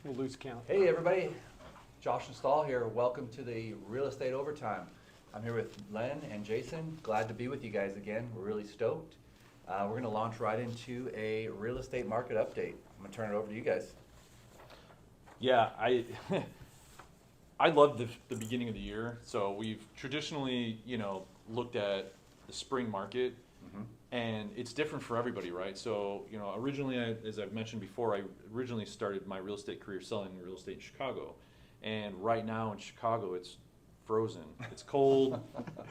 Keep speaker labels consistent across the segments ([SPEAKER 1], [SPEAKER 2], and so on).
[SPEAKER 1] We'll lose count.
[SPEAKER 2] Hey everybody, Josh and Stahl here. Welcome to the Real Estate Overtime. I'm here with Len and Jason. Glad to be with you guys again. We're really stoked. We're going to launch right into a real estate market update. I'm going to turn it over to you guys.
[SPEAKER 3] Yeah, I love the beginning of the year. So we've traditionally, looked at the spring market, and it's different for everybody, right? So, originally, as I've mentioned before, I originally started my real estate career selling real estate in Chicago. And right now in Chicago, it's frozen. It's cold.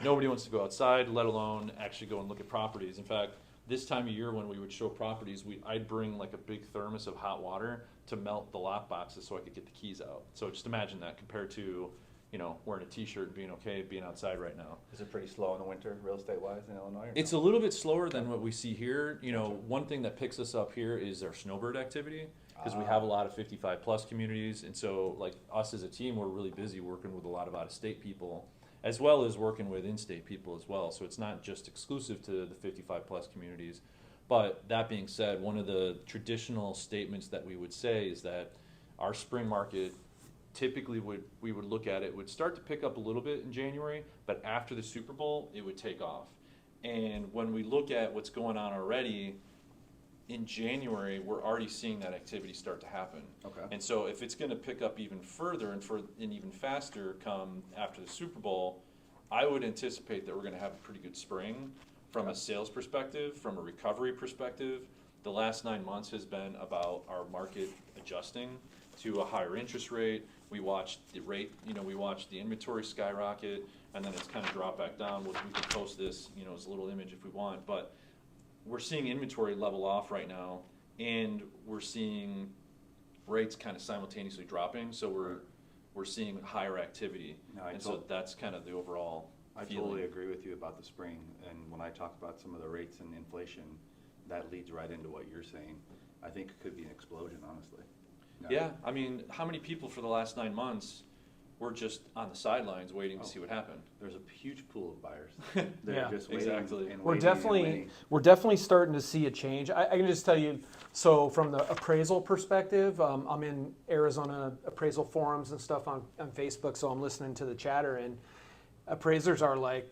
[SPEAKER 3] Nobody wants to go outside, let alone actually go and look at properties. In fact, this time of year when we would show properties, I'd bring like a big thermos of hot water to melt the lock boxes so I could get the keys out. So just imagine that compared to, wearing a t-shirt and being okay, being outside right now.
[SPEAKER 2] Is it pretty slow in the winter, real estate-wise, in Illinois?
[SPEAKER 3] It's a little bit slower than what we see here. One thing that picks us up here is our snowbird activity, because we have a lot of 55 plus communities. And so like us as a team, we're really busy working with a lot of out-of-state people, as well as working with in-state people as well. So it's not just exclusive to the 55 plus communities. But that being said, one of the traditional statements that we would say is that our spring market typically we would look at it would start to pick up a little bit in January, but after the Super Bowl, it would take off. And when we look at what's going on already, in January, we're already seeing that activity start to happen.
[SPEAKER 2] Okay.
[SPEAKER 3] And so if it's going to pick up even further and even faster come after the Super Bowl, I would anticipate that we're going to have a pretty good spring from a sales perspective, from a recovery perspective. The last 9 months has been about our market adjusting to a higher interest rate. We watched the rate, we watched the inventory skyrocket, and then it's kind of dropped back down. We can post this, as a little image if we want, but we're seeing inventory level off right now, and we're seeing rates kind of simultaneously dropping, so we're seeing higher activity. So that's kind of the overall
[SPEAKER 2] I
[SPEAKER 3] feeling.
[SPEAKER 2] totally agree with you about the spring, and when I talk about some of the rates and inflation, that leads right into what you're saying. I think it could be an explosion, honestly.
[SPEAKER 3] Yeah, I mean, how many people for the last 9 months were just on the sidelines waiting to see what happened?
[SPEAKER 2] There's a huge pool of buyers.
[SPEAKER 1] Yeah,
[SPEAKER 2] They're just waiting
[SPEAKER 3] exactly.
[SPEAKER 2] and
[SPEAKER 1] We're
[SPEAKER 2] waiting and
[SPEAKER 1] definitely
[SPEAKER 2] waiting.
[SPEAKER 1] we're definitely starting to see a change. I can just tell you. So from the appraisal perspective, I'm in Arizona appraisal forums and stuff on Facebook. So I'm listening to the chatter, and appraisers are like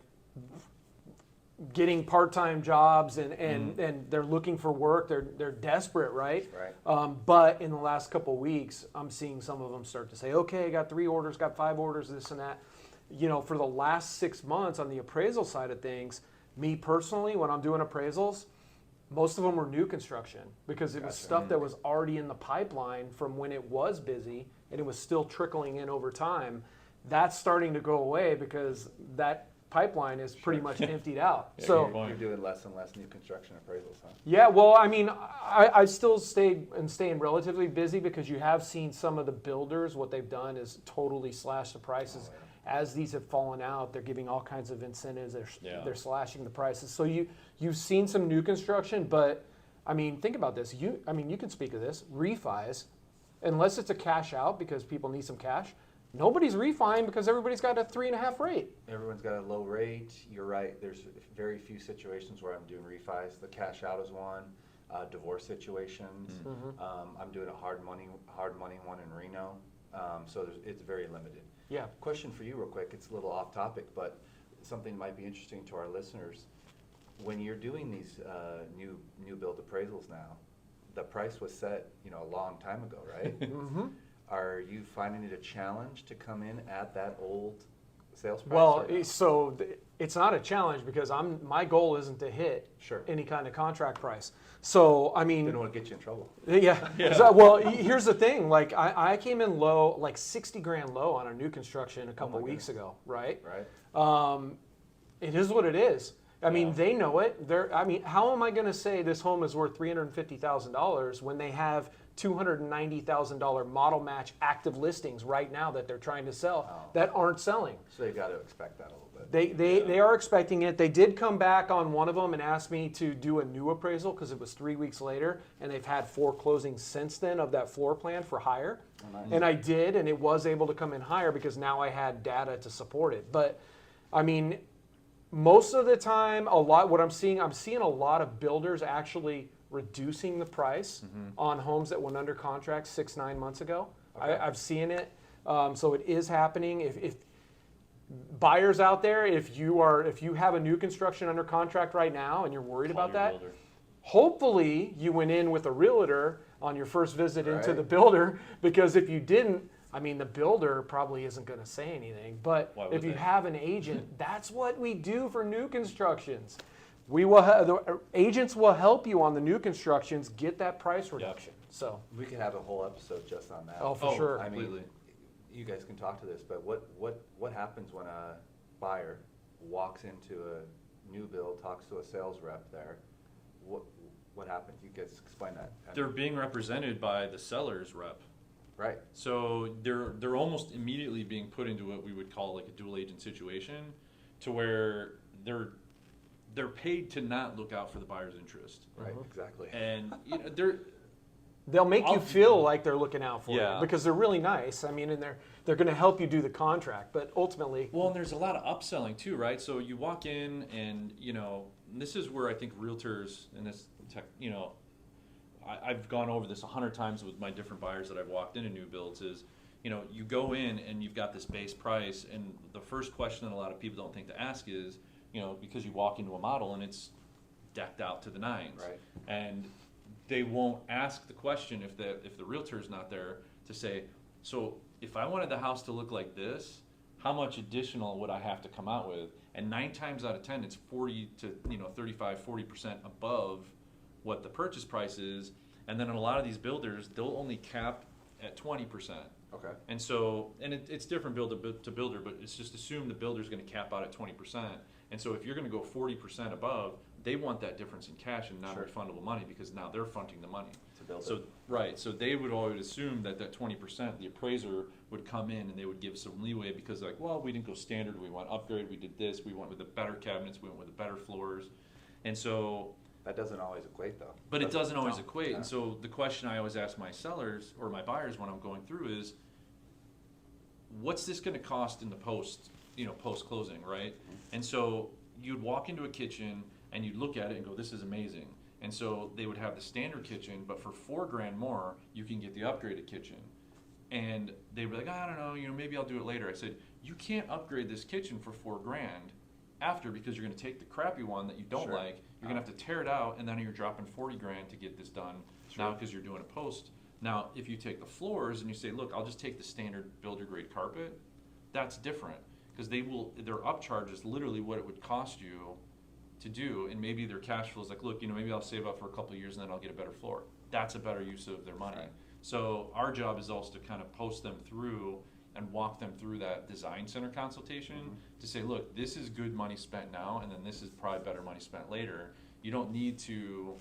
[SPEAKER 1] getting part-time jobs and they're looking for work. They're desperate, right?
[SPEAKER 2] Right.
[SPEAKER 1] But in the last couple of weeks, I'm seeing some of them start to say, okay, got 3 orders, got 5 orders, this and that. For the last 6 months on the appraisal side of things, me personally, when I'm doing appraisals, most of them were new construction because it was stuff that was already in the pipeline from when it was busy and it was still trickling in over time. That's starting to go away because that pipeline is pretty much emptied out.
[SPEAKER 3] Yeah,
[SPEAKER 1] so
[SPEAKER 3] good point.
[SPEAKER 2] You're doing less and less new construction appraisals, huh?
[SPEAKER 1] yeah, well, I mean, I still staying relatively busy because you have seen some of the builders, what they've done is totally slash the prices. As these have fallen out, they're giving all kinds of incentives. They're slashing the prices. So you've seen some new construction, but I mean, think about this. You can speak of this. Refis, unless it's a cash out because people need some cash, nobody's refining because everybody's got a 3.5 rate.
[SPEAKER 2] Everyone's got a low rate. You're right. There's very few situations where I'm doing refis. The cash out is one. Divorce situations. I'm doing a hard money one in Reno. So it's very limited.
[SPEAKER 1] Yeah.
[SPEAKER 2] Question for you real quick. It's a little off topic, but something might be interesting to our listeners. When you're doing these new build appraisals now, the price was set a long time ago, right? Are you finding it a challenge to come in at that old sales price?
[SPEAKER 1] Well, so it's not a challenge because my goal isn't to hit any kind of contract price. So I mean,
[SPEAKER 2] Didn't want to get you in trouble.
[SPEAKER 1] Yeah. So, well, here's the thing. Like I came in low, like 60 grand low on a new construction a couple weeks ago, right?
[SPEAKER 2] Right.
[SPEAKER 1] It is what it is. I mean, they know it. How am I going to say this home is worth $350,000 when they have $290,000 model match active listings right now that they're trying to sell that aren't selling?
[SPEAKER 2] So they've got to expect that a little bit.
[SPEAKER 1] They are expecting it. They did come back on one of them and asked me to do a new appraisal because it was 3 weeks later, and they've had 4 closings since then of that floor plan for higher.
[SPEAKER 2] Oh, nice.
[SPEAKER 1] And I did, and it was able to come in higher because now I had data to support it. But I mean, most of the time, what I'm seeing a lot of builders actually reducing the price on homes that went under contract 6-9 months ago.
[SPEAKER 2] Okay.
[SPEAKER 1] I've seen it. So it is happening. If buyers out there, if you have a new construction under contract right now and you're worried
[SPEAKER 3] Call
[SPEAKER 1] about
[SPEAKER 3] your
[SPEAKER 1] that,
[SPEAKER 3] builder.
[SPEAKER 1] hopefully you went in with a realtor on your first visit into
[SPEAKER 2] Right.
[SPEAKER 1] the builder, because if you didn't, I mean, the builder probably isn't going to say anything. But
[SPEAKER 3] Why would
[SPEAKER 1] if you
[SPEAKER 3] they?
[SPEAKER 1] have an agent, that's what we do for new constructions. We will the agents will help you on the new constructions get that price reduction. So,
[SPEAKER 2] We could have a whole episode just on that.
[SPEAKER 1] oh, for sure.
[SPEAKER 2] I mean,
[SPEAKER 3] Completely.
[SPEAKER 2] you guys can talk to this, but what happens when a buyer walks into a new build, talks to a sales rep there? What happens? You guys explain that.
[SPEAKER 3] They're being represented by the seller's rep.
[SPEAKER 2] Right.
[SPEAKER 3] So they're almost immediately being put into what we would call like a dual agent situation, to where they're paid to not look out for the buyer's interest.
[SPEAKER 2] Right. Exactly.
[SPEAKER 3] And
[SPEAKER 1] They'll make you
[SPEAKER 3] I'll-
[SPEAKER 1] feel like they're looking out for
[SPEAKER 3] Yeah.
[SPEAKER 1] you because they're really nice. I mean, and they're going to help you do the contract, but ultimately,
[SPEAKER 3] well, and there's a lot of upselling too, right? So you walk in and, this is where I think realtors and this tech, I've gone over this 100 times with my different buyers that I've walked into new builds is, you go in and you've got this base price, and the first question that a lot of people don't think to ask is, because you walk into a model and it's decked out to the nines.
[SPEAKER 2] Right.
[SPEAKER 3] And they won't ask the question if the realtor's not there to say, so if I wanted the house to look like this, how much additional would I have to come out with? And 9 times out of 10, it's 40 to 35, 40% above what the purchase price is. And then in a lot of these builders, they'll only cap at 20%.
[SPEAKER 2] Okay.
[SPEAKER 3] And so, it's different builder to builder, but it's just assume the builder's gonna cap out at 20%. And so if you're gonna go 40% above, they want that difference in cash and
[SPEAKER 2] Sure.
[SPEAKER 3] non-refundable money, because now they're fronting the money.
[SPEAKER 2] To build
[SPEAKER 3] So,
[SPEAKER 2] it.
[SPEAKER 3] right, so they would always assume that 20%, the appraiser would come in and they would give some leeway, because like, well, we didn't go standard, we went upgrade, we did this, we went with the better cabinets, we went with the better floors. And so,
[SPEAKER 2] That doesn't always equate though.
[SPEAKER 3] but it doesn't always
[SPEAKER 2] No.
[SPEAKER 3] equate.
[SPEAKER 2] Yeah.
[SPEAKER 3] And so the question I always ask my sellers or my buyers when I'm going through is, what's this gonna cost in the post-closing, right? And so you'd walk into a kitchen and you'd look at it and go, this is amazing. And so they would have the standard kitchen, but for $4,000 more, you can get the upgraded kitchen. And they'd be like, I don't know, maybe I'll do it later. I said, you can't upgrade this kitchen for $4,000 after, because you're gonna take the crappy one that you don't
[SPEAKER 2] Sure.
[SPEAKER 3] like, you're gonna have to tear it out, and then you're dropping $40,000 to get this done now,
[SPEAKER 2] Sure.
[SPEAKER 3] because you're doing a post. Now, if you take the floors and you say, look, I'll just take the standard builder grade carpet, that's different, because their upcharge is literally what it would cost you to do, and maybe their cash flow is like, look, maybe I'll save up for a couple of years and then I'll get a better floor. That's a better use of their money.
[SPEAKER 2] Right.
[SPEAKER 3] So our job is also to kind of post them through and walk them through that design center consultation to say, look, this is good money spent now, and then this is probably better money spent later. You don't need to,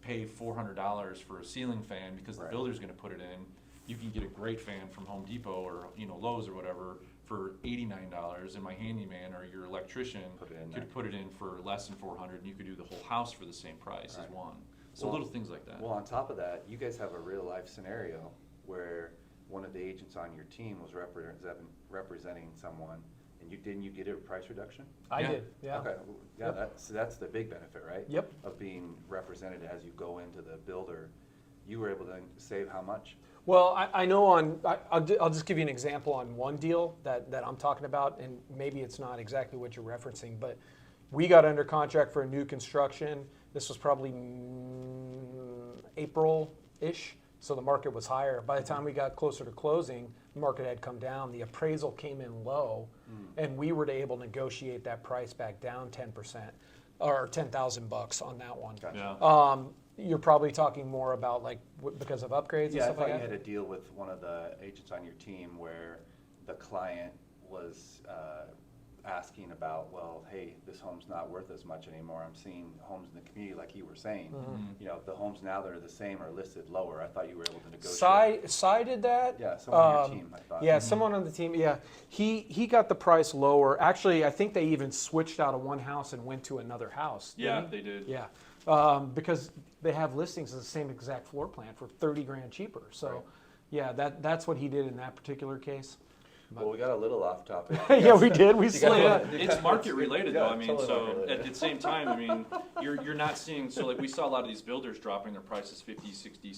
[SPEAKER 3] pay $400 for a ceiling fan because the
[SPEAKER 2] Right.
[SPEAKER 3] builder's gonna put it in. You can get a great fan from Home Depot or, Lowe's or whatever for $89, and my handyman or your electrician
[SPEAKER 2] Put it in
[SPEAKER 3] could
[SPEAKER 2] there.
[SPEAKER 3] put it in for less than $400, and you could do the whole house for the same price as
[SPEAKER 2] Right.
[SPEAKER 3] one. So
[SPEAKER 2] Well-
[SPEAKER 3] little things like that.
[SPEAKER 2] Well, on top of that, you guys have a real life scenario where one of the agents on your team was representing someone, and didn't you get a price reduction?
[SPEAKER 1] I
[SPEAKER 3] Yeah.
[SPEAKER 1] did. Yeah.
[SPEAKER 2] Okay, yeah,
[SPEAKER 1] Yep.
[SPEAKER 2] that's the big benefit, right?
[SPEAKER 1] Yep.
[SPEAKER 2] Of being represented as you go into the builder. You were able to save how much?
[SPEAKER 1] Well, I know I'll just give you an example on one deal that I'm talking about, and maybe it's not exactly what you're referencing, but we got under contract for a new construction. This was probably April-ish, so the market was higher. By the time we got closer to closing, the market had come down. The appraisal came in low, and we were able to negotiate that price back down 10%, or $10,000 on that one.
[SPEAKER 2] Gotcha.
[SPEAKER 3] Yeah.
[SPEAKER 1] You're probably talking more about because of upgrades and
[SPEAKER 2] Yeah, I
[SPEAKER 1] stuff
[SPEAKER 2] thought
[SPEAKER 1] like
[SPEAKER 2] you
[SPEAKER 1] that?
[SPEAKER 2] had a deal with one of the agents on your team where the client was asking about, well, hey, this home's not worth as much anymore. I'm seeing homes in the community, like you were saying.
[SPEAKER 1] Mm-hmm.
[SPEAKER 2] The homes now that are the same are listed lower. I thought you were able to negotiate.
[SPEAKER 1] Cy did that?
[SPEAKER 2] Yeah, someone on your team, I thought.
[SPEAKER 1] Yeah, someone on the team. Yeah, he got the price lower. Actually, I think they even switched out of one house and went to another house.
[SPEAKER 3] Yeah,
[SPEAKER 1] didn't he?
[SPEAKER 3] they did.
[SPEAKER 1] Yeah, because they have listings of the same exact floor plan for $30,000 cheaper. So,
[SPEAKER 2] Right.
[SPEAKER 1] yeah, that's what he did in that particular case.
[SPEAKER 2] Well, we got a little off topic.
[SPEAKER 1] Yeah, we did. We
[SPEAKER 2] You guys
[SPEAKER 1] slid
[SPEAKER 2] wanna-
[SPEAKER 1] up.
[SPEAKER 3] It's market related though.
[SPEAKER 2] Yeah,
[SPEAKER 3] I mean,
[SPEAKER 2] totally
[SPEAKER 3] so
[SPEAKER 2] market related.
[SPEAKER 3] at the same time, I mean, you're not seeing, so like we saw a lot of these builders dropping their prices $50,000, $60,000,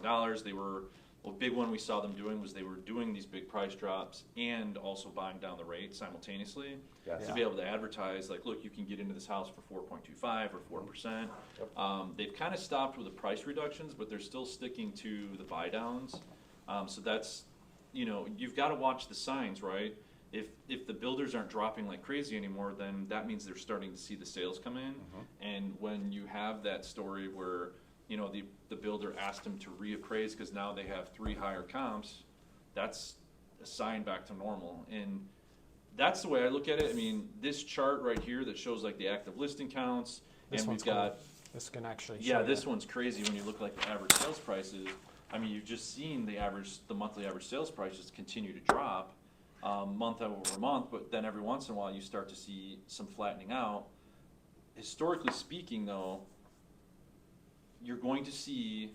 [SPEAKER 3] $70,000. They were a big one we saw them doing was they were doing these big price drops and also buying down the rate simultaneously
[SPEAKER 2] Yes.
[SPEAKER 3] to be able to advertise, like, look, you can get into this house for 4.25 or 4%.
[SPEAKER 2] Yep.
[SPEAKER 3] They've kind of stopped with the price reductions, but they're still sticking to the buy downs. So that's, you've got to watch the signs, right? If the builders aren't dropping like crazy anymore, then that means they're starting to see the sales come in. And when you have that story where, the builder asked them to reappraise because now they have 3 higher comps, that's a sign back to normal. And that's the way I look at it. I mean, this chart right here that shows like the active listing counts,
[SPEAKER 1] This
[SPEAKER 3] and
[SPEAKER 1] one's
[SPEAKER 3] we've got,
[SPEAKER 1] cool. This can actually
[SPEAKER 3] yeah,
[SPEAKER 1] show
[SPEAKER 3] this
[SPEAKER 1] you.
[SPEAKER 3] one's crazy when you look like the average sales prices. I mean, you've just seen the monthly average sales prices continue to drop month over month, but then every once in a while you start to see some flattening out. Historically speaking, though, you're going to see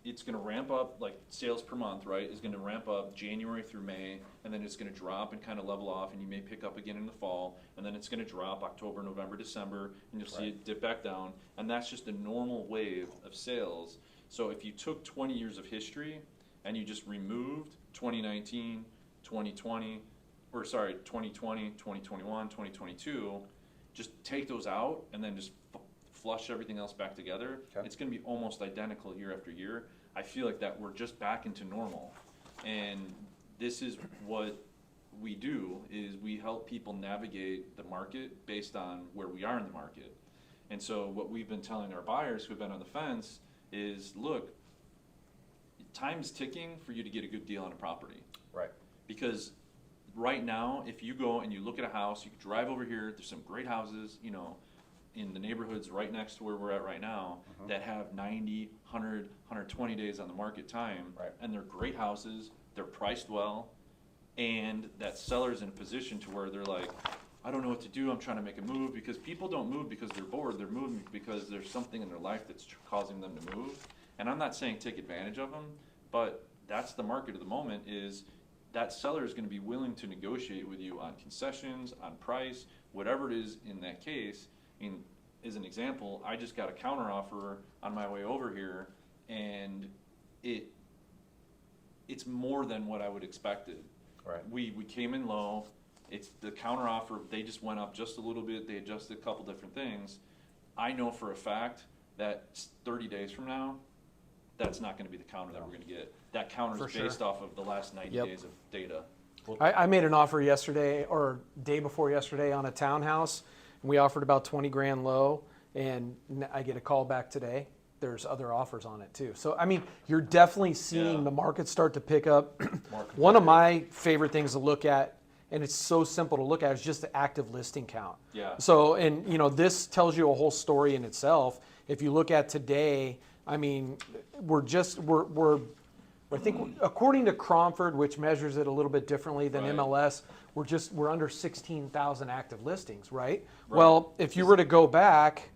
[SPEAKER 3] it's going to ramp up, like sales per month, right, is going to ramp up January through May, and then it's going to drop and kind of level off, and you may pick up again in the fall, and then it's going to drop October, November, December, and you'll see it dip back down, and that's just a normal wave of sales. So if you took 20 years of history and you just removed 2019, 2020, 2020, 2021, 2022, just take those out and then just flush everything else back together,
[SPEAKER 2] Okay.
[SPEAKER 3] it's going to be almost identical year after year. I feel like that we're just back into normal. And this is what we do, is we help people navigate the market based on where we are in the market. And so what we've been telling our buyers who've been on the fence is, look, time's ticking for you to get a good deal on a property.
[SPEAKER 2] Right.
[SPEAKER 3] Because right now, if you go and you look at a house, you can drive over here, there's some great houses, in the neighborhoods right next to where we're at right now that have 90, 100, 120 days on the market time.
[SPEAKER 2] Right.
[SPEAKER 3] And they're great houses, they're priced well, and that seller's in a position to where they're like, I don't know what to do, I'm trying to make a move, because people don't move because they're bored, they're moving because there's something in their life that's causing them to move. And I'm not saying take advantage of them, but that's the market of the moment, is that seller is going to be willing to negotiate with you on concessions, on price, whatever it is in that case. I mean, as an example, I just got a counteroffer on my way over here, and it's more than what I would expected.
[SPEAKER 2] Right.
[SPEAKER 3] We came in low. It's the counteroffer. They just went up just a little bit. They adjusted a couple different things. I know for a fact that 30 days from now, that's not going to be the counter that we're going to get. That counter
[SPEAKER 1] For
[SPEAKER 3] is
[SPEAKER 1] sure.
[SPEAKER 3] based off of the last 90
[SPEAKER 1] Yep.
[SPEAKER 3] days of data.
[SPEAKER 1] I made an offer yesterday or day before yesterday on a townhouse. We offered about 20 grand low, and I get a call back today. There's other offers on it too. So, I mean, you're definitely seeing
[SPEAKER 3] Yeah.
[SPEAKER 1] the market start to pick up.
[SPEAKER 3] More
[SPEAKER 1] One of
[SPEAKER 3] competitive.
[SPEAKER 1] my favorite things to look at, and it's so simple to look at, is just the active listing count.
[SPEAKER 3] Yeah.
[SPEAKER 1] So, and this tells you a whole story in itself. If you look at today, I mean, I think according to Cromford, which measures it a little bit differently than
[SPEAKER 3] Right.
[SPEAKER 1] MLS, we're under 16,000 active listings, right?
[SPEAKER 3] Right.
[SPEAKER 1] Well, if you were to go back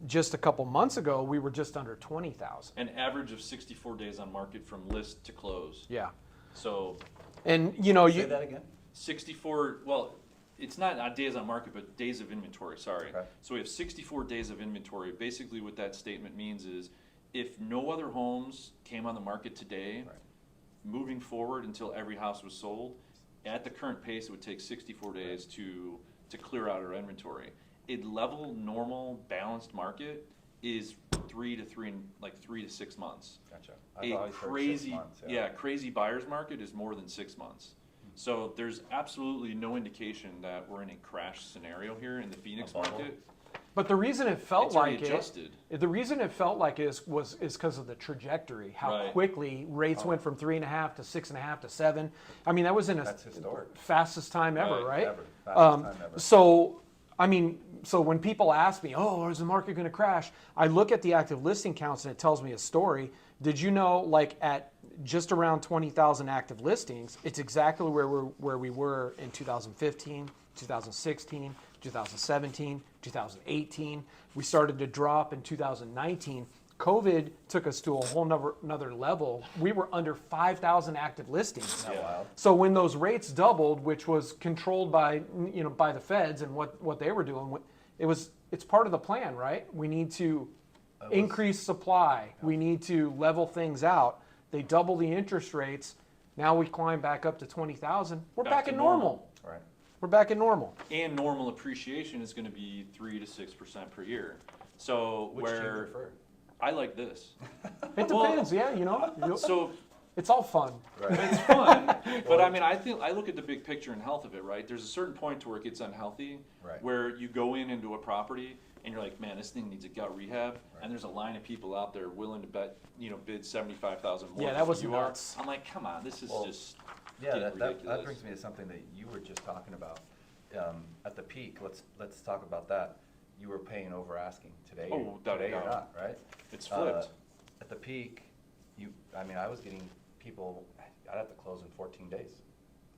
[SPEAKER 1] just a couple months ago, we were just under 20,000.
[SPEAKER 3] An average of 64 days on market from list to close.
[SPEAKER 1] Yeah.
[SPEAKER 3] So
[SPEAKER 1] And
[SPEAKER 2] Say that again?
[SPEAKER 3] 64, well, it's not days on market, but days of inventory, sorry.
[SPEAKER 2] Okay.
[SPEAKER 3] So we have 64 days of inventory. Basically what that statement means is, if no other homes came on the market today,
[SPEAKER 2] Right.
[SPEAKER 3] moving forward until every house was sold, at the current pace, it would take 64 days to clear out our inventory. A level, normal, balanced market is 3 to 6 months.
[SPEAKER 2] Gotcha.
[SPEAKER 3] A
[SPEAKER 2] always heard 6
[SPEAKER 3] crazy,
[SPEAKER 2] months,
[SPEAKER 3] crazy buyer's market is more than 6 months. So there's absolutely no indication that we're in a crash scenario here in the Phoenix
[SPEAKER 2] A bubble?
[SPEAKER 3] market.
[SPEAKER 1] But the reason it felt
[SPEAKER 3] It's already
[SPEAKER 1] like it,
[SPEAKER 3] adjusted.
[SPEAKER 1] the reason it felt like it was because of the trajectory, how
[SPEAKER 3] Right.
[SPEAKER 1] quickly rates went from 3.5 to 6.5 to 7. I mean, that was in a
[SPEAKER 2] That's historic.
[SPEAKER 1] fastest time ever,
[SPEAKER 3] Right.
[SPEAKER 1] right?
[SPEAKER 2] Ever. Fastest time ever.
[SPEAKER 1] So when people ask me, oh, is the market going to crash? I look at the active listing counts and it tells me a story. Did you know, like at just around 20,000 active listings, it's exactly where we were in 2015, 2016, 2017, 2018. We started to drop in 2019. COVID took us to a whole another level. We were under 5,000 active listings.
[SPEAKER 2] Isn't that wild?
[SPEAKER 1] So when those rates doubled, which was controlled by by the feds and what they were doing, it's part of the plan, right? We need to increase supply. We need to level things out. They double the interest rates. Now we climb back up to 20,000. We're
[SPEAKER 3] Back
[SPEAKER 1] back
[SPEAKER 3] to
[SPEAKER 1] in normal.
[SPEAKER 2] Right.
[SPEAKER 1] We're back in normal.
[SPEAKER 3] And normal appreciation is going to be 3 to 6% per year. So
[SPEAKER 2] Which do you
[SPEAKER 3] where
[SPEAKER 2] prefer?
[SPEAKER 3] I like this.
[SPEAKER 1] It
[SPEAKER 3] Well,
[SPEAKER 1] depends, yeah, you know.
[SPEAKER 3] So
[SPEAKER 1] It's all fun.
[SPEAKER 2] Right.
[SPEAKER 3] it's fun, but I mean, I look at the big picture and health of it, right? There's a certain point to where it gets unhealthy,
[SPEAKER 2] Right.
[SPEAKER 3] where you go into a property and you're like, man, this thing needs a gut rehab,
[SPEAKER 2] Right.
[SPEAKER 3] and there's a line of people out there willing to bid 75,000 more.
[SPEAKER 1] Yeah,
[SPEAKER 3] than
[SPEAKER 1] that was
[SPEAKER 3] you
[SPEAKER 1] nuts.
[SPEAKER 3] Are. I'm like, come on, this is
[SPEAKER 2] Well,
[SPEAKER 3] just
[SPEAKER 2] Yeah,
[SPEAKER 3] getting
[SPEAKER 2] that
[SPEAKER 3] ridiculous.
[SPEAKER 2] brings me to something that you were just talking about. At the peak, let's talk about that. You were paying over asking. Today,
[SPEAKER 3] Oh, without a
[SPEAKER 2] today you're
[SPEAKER 3] doubt.
[SPEAKER 2] not, right?
[SPEAKER 3] It's flipped.
[SPEAKER 2] At the peak, I was getting people, I'd have to close in 14 days,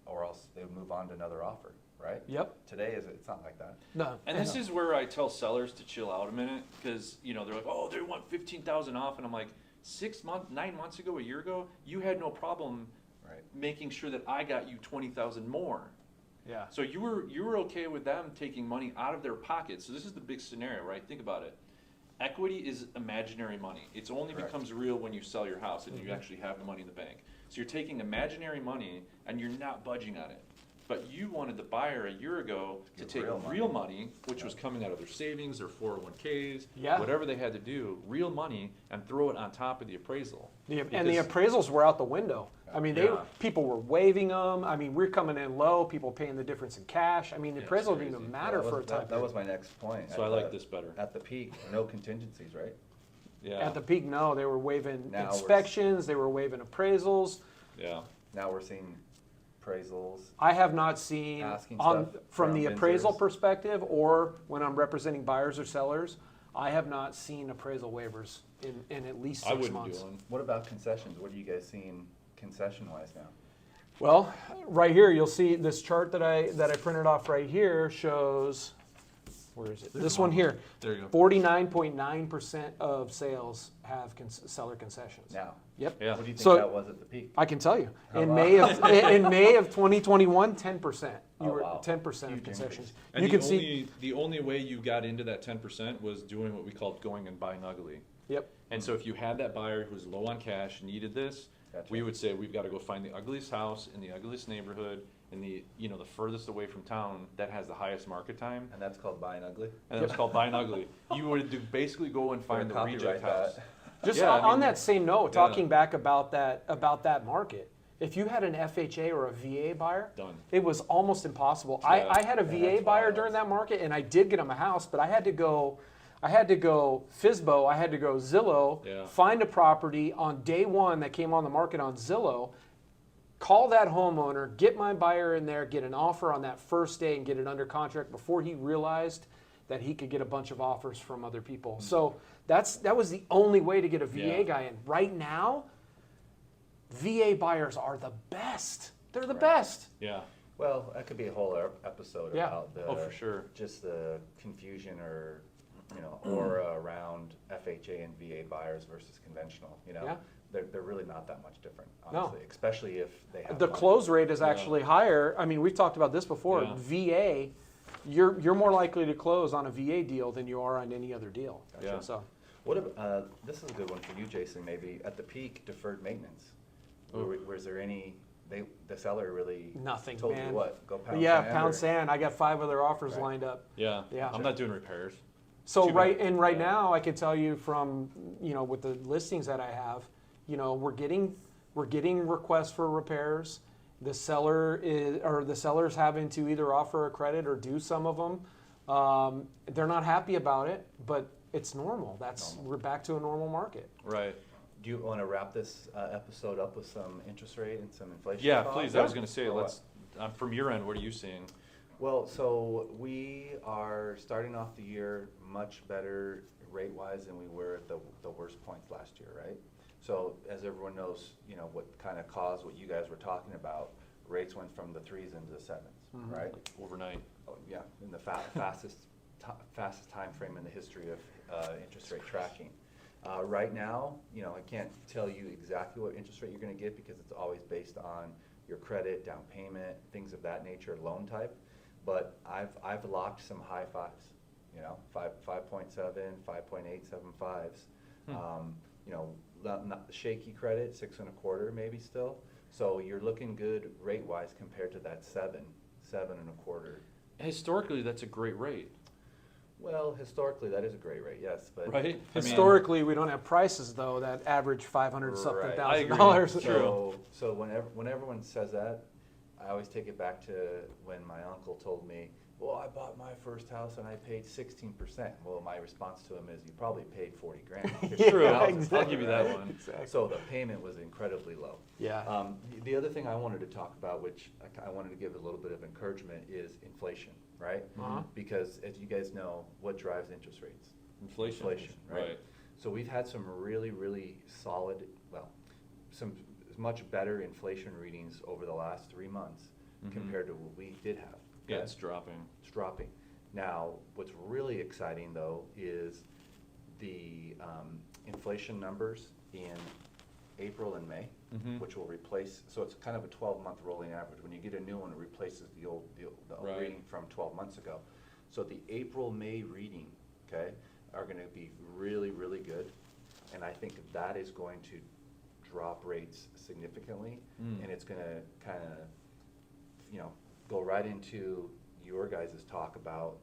[SPEAKER 2] or else they would move on to another offer, right?
[SPEAKER 1] Yep.
[SPEAKER 2] Today, it's not like that.
[SPEAKER 1] No.
[SPEAKER 3] And this is where I tell sellers to chill out a minute, because they're like, oh, they want 15,000 off, and I'm like, 9 months ago, a year ago, you had no problem
[SPEAKER 2] Right.
[SPEAKER 3] making sure that I got you 20,000 more.
[SPEAKER 1] Yeah.
[SPEAKER 3] So you were okay with them taking money out of their pocket. So this is the big scenario, right? Think about it. Equity is imaginary money. It only
[SPEAKER 2] Correct.
[SPEAKER 3] becomes real when you sell your house and
[SPEAKER 1] Mm-hmm.
[SPEAKER 3] you actually have the money in the bank. So you're taking imaginary money and you're not budging on it. But you wanted the buyer a year ago to
[SPEAKER 2] Get
[SPEAKER 3] take
[SPEAKER 2] real
[SPEAKER 3] real
[SPEAKER 2] money.
[SPEAKER 3] money, which was
[SPEAKER 2] Yeah.
[SPEAKER 3] coming out of their savings, their 401ks,
[SPEAKER 1] Yeah.
[SPEAKER 3] whatever they had to do, real money, and throw it on top of the appraisal.
[SPEAKER 1] And the
[SPEAKER 3] Because-
[SPEAKER 1] appraisals were out the window. I mean,
[SPEAKER 3] Yeah.
[SPEAKER 1] people were waiving them. I mean, we're coming in low, people paying the difference in cash. I mean, the
[SPEAKER 3] Yeah, it's
[SPEAKER 1] appraisal didn't
[SPEAKER 3] crazy.
[SPEAKER 1] even matter
[SPEAKER 2] That
[SPEAKER 1] for a
[SPEAKER 2] was-
[SPEAKER 1] time.
[SPEAKER 2] That was my next point.
[SPEAKER 3] So
[SPEAKER 2] At
[SPEAKER 3] I like
[SPEAKER 2] the-
[SPEAKER 3] this better.
[SPEAKER 2] At the peak, no contingencies, right?
[SPEAKER 3] Yeah.
[SPEAKER 1] At the peak, no, they were waiving
[SPEAKER 2] Now we're-
[SPEAKER 1] inspections, they were waiving appraisals.
[SPEAKER 3] Yeah.
[SPEAKER 2] Now we're seeing appraisals.
[SPEAKER 1] I have not seen,
[SPEAKER 2] Asking
[SPEAKER 1] on,
[SPEAKER 2] stuff
[SPEAKER 1] from
[SPEAKER 2] from
[SPEAKER 1] the appraisal
[SPEAKER 2] vendors.
[SPEAKER 1] perspective, or when I'm representing buyers or sellers, I have not seen appraisal waivers in at least
[SPEAKER 3] I
[SPEAKER 1] 6
[SPEAKER 3] wouldn't
[SPEAKER 1] months.
[SPEAKER 3] do one.
[SPEAKER 2] What about concessions? What are you guys seeing concession-wise now?
[SPEAKER 1] Well, right here, you'll see this chart that I printed off right here shows, where is it? This one here.
[SPEAKER 3] There you go.
[SPEAKER 1] 49.9% of sales have seller concessions.
[SPEAKER 2] Now,
[SPEAKER 1] Yep.
[SPEAKER 3] Yeah.
[SPEAKER 2] what do you think
[SPEAKER 1] So-
[SPEAKER 2] that was at the peak?
[SPEAKER 1] I can tell you.
[SPEAKER 2] How
[SPEAKER 1] In
[SPEAKER 2] about-
[SPEAKER 1] May of 2021, 10%. You
[SPEAKER 2] Oh,
[SPEAKER 1] were
[SPEAKER 2] wow.
[SPEAKER 1] 10% of
[SPEAKER 2] Huge
[SPEAKER 1] concessions.
[SPEAKER 2] increase.
[SPEAKER 3] And
[SPEAKER 1] You
[SPEAKER 3] the
[SPEAKER 1] can see.
[SPEAKER 3] the only way you got into that 10% was doing what we called going and buying ugly.
[SPEAKER 1] Yep.
[SPEAKER 3] And so if you had that buyer who was low on cash, needed this,
[SPEAKER 2] Gotcha.
[SPEAKER 3] we would say we've got to go find the ugliest house in the ugliest neighborhood in the the furthest away from town that has the highest market time.
[SPEAKER 2] And that's called buying ugly?
[SPEAKER 3] And it was called buying ugly. You would basically go and find the
[SPEAKER 2] Better
[SPEAKER 3] reject
[SPEAKER 2] copyright
[SPEAKER 3] house.
[SPEAKER 2] that.
[SPEAKER 1] Just
[SPEAKER 3] Yeah, I
[SPEAKER 1] on
[SPEAKER 3] mean,
[SPEAKER 1] that same note,
[SPEAKER 3] yeah.
[SPEAKER 1] talking back about that market, if you had an FHA or a VA buyer,
[SPEAKER 3] Done.
[SPEAKER 1] it was almost impossible.
[SPEAKER 3] Yeah.
[SPEAKER 1] I had a
[SPEAKER 2] Yeah,
[SPEAKER 1] VA
[SPEAKER 2] that's
[SPEAKER 1] buyer
[SPEAKER 2] wild.
[SPEAKER 1] during that market, and I did get him a house, but I had to go FSBO, I had to go Zillow,
[SPEAKER 3] Yeah.
[SPEAKER 1] find a property on day one that came on the market on Zillow, call that homeowner, get my buyer in there, get an offer on that first day, and get it under contract before he realized that he could get a bunch of offers from other people. So that was the only way to get a VA
[SPEAKER 3] Yeah.
[SPEAKER 1] guy in. Right now, VA buyers are the best. They're the
[SPEAKER 2] Right.
[SPEAKER 1] best.
[SPEAKER 3] Yeah.
[SPEAKER 2] Well, that could be a whole episode
[SPEAKER 1] Yeah.
[SPEAKER 2] about the.
[SPEAKER 3] Oh, for sure.
[SPEAKER 2] Just the confusion or, aura around FHA and VA buyers versus conventional,
[SPEAKER 1] Yeah.
[SPEAKER 2] They're really not that much different,
[SPEAKER 1] No.
[SPEAKER 2] honestly, especially if they have.
[SPEAKER 1] The
[SPEAKER 2] money.
[SPEAKER 1] close rate is
[SPEAKER 3] Yeah.
[SPEAKER 1] actually higher. I mean, we've talked about this before.
[SPEAKER 3] Yeah.
[SPEAKER 1] VA, you're more likely to close on a VA deal than you are on any other deal.
[SPEAKER 3] Yeah.
[SPEAKER 1] So
[SPEAKER 2] This is a good one for you, Jason, maybe. At the peak, deferred maintenance. Was there any, the seller really
[SPEAKER 1] nothing,
[SPEAKER 2] told
[SPEAKER 1] man.
[SPEAKER 2] you what? Go pound
[SPEAKER 1] Yeah,
[SPEAKER 2] sand?
[SPEAKER 1] pound
[SPEAKER 2] or-
[SPEAKER 1] sand. I got 5 other offers
[SPEAKER 2] Right.
[SPEAKER 1] lined up.
[SPEAKER 3] Yeah.
[SPEAKER 1] Yeah.
[SPEAKER 3] I'm not doing repairs.
[SPEAKER 1] So
[SPEAKER 3] Too
[SPEAKER 1] right
[SPEAKER 3] bad.
[SPEAKER 1] right
[SPEAKER 3] Yeah.
[SPEAKER 1] now, I can tell you from with the listings that I have, we're getting requests for repairs. The seller's having to either offer a credit or do some of them. They're not happy about it, but it's normal. We're back to a normal market.
[SPEAKER 3] Right.
[SPEAKER 2] Do you want to wrap this episode up with some interest rate and some inflation?
[SPEAKER 3] Yeah,
[SPEAKER 2] thoughts?
[SPEAKER 3] please. I was going to say,
[SPEAKER 2] Or what?
[SPEAKER 3] let's. From your end, what are you seeing?
[SPEAKER 2] Well, so we are starting off the year much better rate-wise than we were at the worst points last year, right? So as everyone knows, what kind of caused what you guys were talking about, rates went from the 3s into the 7s,
[SPEAKER 1] Mhm.
[SPEAKER 2] right?
[SPEAKER 3] Overnight.
[SPEAKER 2] Oh, yeah, in the fastest time frame in the history of interest rate tracking. Right now, I can't tell you exactly what interest rate you're going to get because it's always based on your credit, down payment, things of that nature, loan type. But I've locked some high 5s you know, 5.7, 5.875s. You know, not shaky credit, 6.25 maybe still. So you're looking good rate-wise compared to that 7.25.
[SPEAKER 3] Historically, that's a great rate,
[SPEAKER 2] Well, historically, that is a great rate, yes, but.
[SPEAKER 3] right? I mean,
[SPEAKER 1] Historically, we don't have prices though that average 500 something
[SPEAKER 2] Right.
[SPEAKER 3] I agree.
[SPEAKER 1] $1,000.
[SPEAKER 3] True.
[SPEAKER 2] So when everyone says that, I always take it back to when my uncle told me, well, I bought my first house and I paid 16%. Well, my response to him is, you probably paid 40 grand.
[SPEAKER 3] True, I'll
[SPEAKER 1] exactly.
[SPEAKER 3] give you that one.
[SPEAKER 1] Exactly.
[SPEAKER 2] So the payment was incredibly low.
[SPEAKER 1] Yeah.
[SPEAKER 2] The other thing I wanted to talk about, which I wanted to give a little bit of encouragement, is inflation, right?
[SPEAKER 1] Uh-huh.
[SPEAKER 2] Because as you guys know, what drives interest rates?
[SPEAKER 3] Inflation.
[SPEAKER 2] Right? So we've had some really, really solid, well, some much better inflation readings over the last 3 months
[SPEAKER 3] Mhm.
[SPEAKER 2] compared to what we did have.
[SPEAKER 3] Yeah,
[SPEAKER 2] okay?
[SPEAKER 3] it's dropping.
[SPEAKER 2] It's dropping. Now, what's really exciting though is the inflation numbers in April and May,
[SPEAKER 3] Mhm.
[SPEAKER 2] which will replace, so it's kind of a 12-month rolling average. When you get a new one, it replaces the old
[SPEAKER 3] Right.
[SPEAKER 2] reading from 12 months ago. So the April-May reading, okay, are gonna be really, really good. And I think that is going to drop rates significantly.
[SPEAKER 3] Mm.
[SPEAKER 2] And it's gonna kinda, you know, go right into your guys' talk about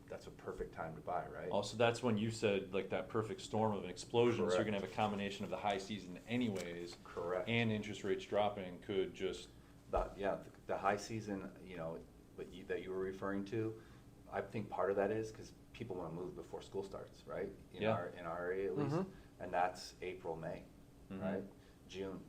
[SPEAKER 2] that's a perfect time to buy, right?
[SPEAKER 3] Also, that's when you said like that perfect storm of an explosion, so you're
[SPEAKER 2] Correct.
[SPEAKER 3] gonna have a combination of the high season anyways,
[SPEAKER 2] Correct.
[SPEAKER 3] and interest rates dropping could just,
[SPEAKER 2] The high season, you know, that you were referring to, I think part of that is because people want to move before school starts, right?
[SPEAKER 3] Yeah.
[SPEAKER 2] In our area at least,
[SPEAKER 1] Mhm.
[SPEAKER 2] and that's April, May,
[SPEAKER 3] Mhm.
[SPEAKER 2] right? June,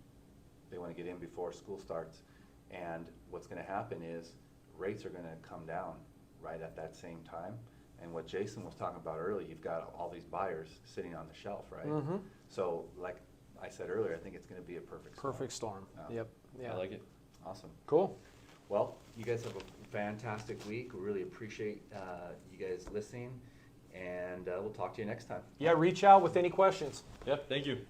[SPEAKER 2] they want to get in before school starts, and what's going to happen is rates are going to come down right at that same time. And what Jason was talking about earlier, you've got all these buyers sitting on the shelf, right?
[SPEAKER 1] Mhm.
[SPEAKER 2] So, like I said earlier, I think it's going to be a perfect storm.
[SPEAKER 1] Perfect storm.
[SPEAKER 2] Yeah.
[SPEAKER 1] Yep. Yeah.
[SPEAKER 3] I like it.
[SPEAKER 2] Awesome.
[SPEAKER 1] Cool.
[SPEAKER 2] Well, you guys have a fantastic week. We really appreciate you guys listening, and we'll talk to you next time.
[SPEAKER 1] Yeah, reach out with any questions.
[SPEAKER 3] Yep, thank you.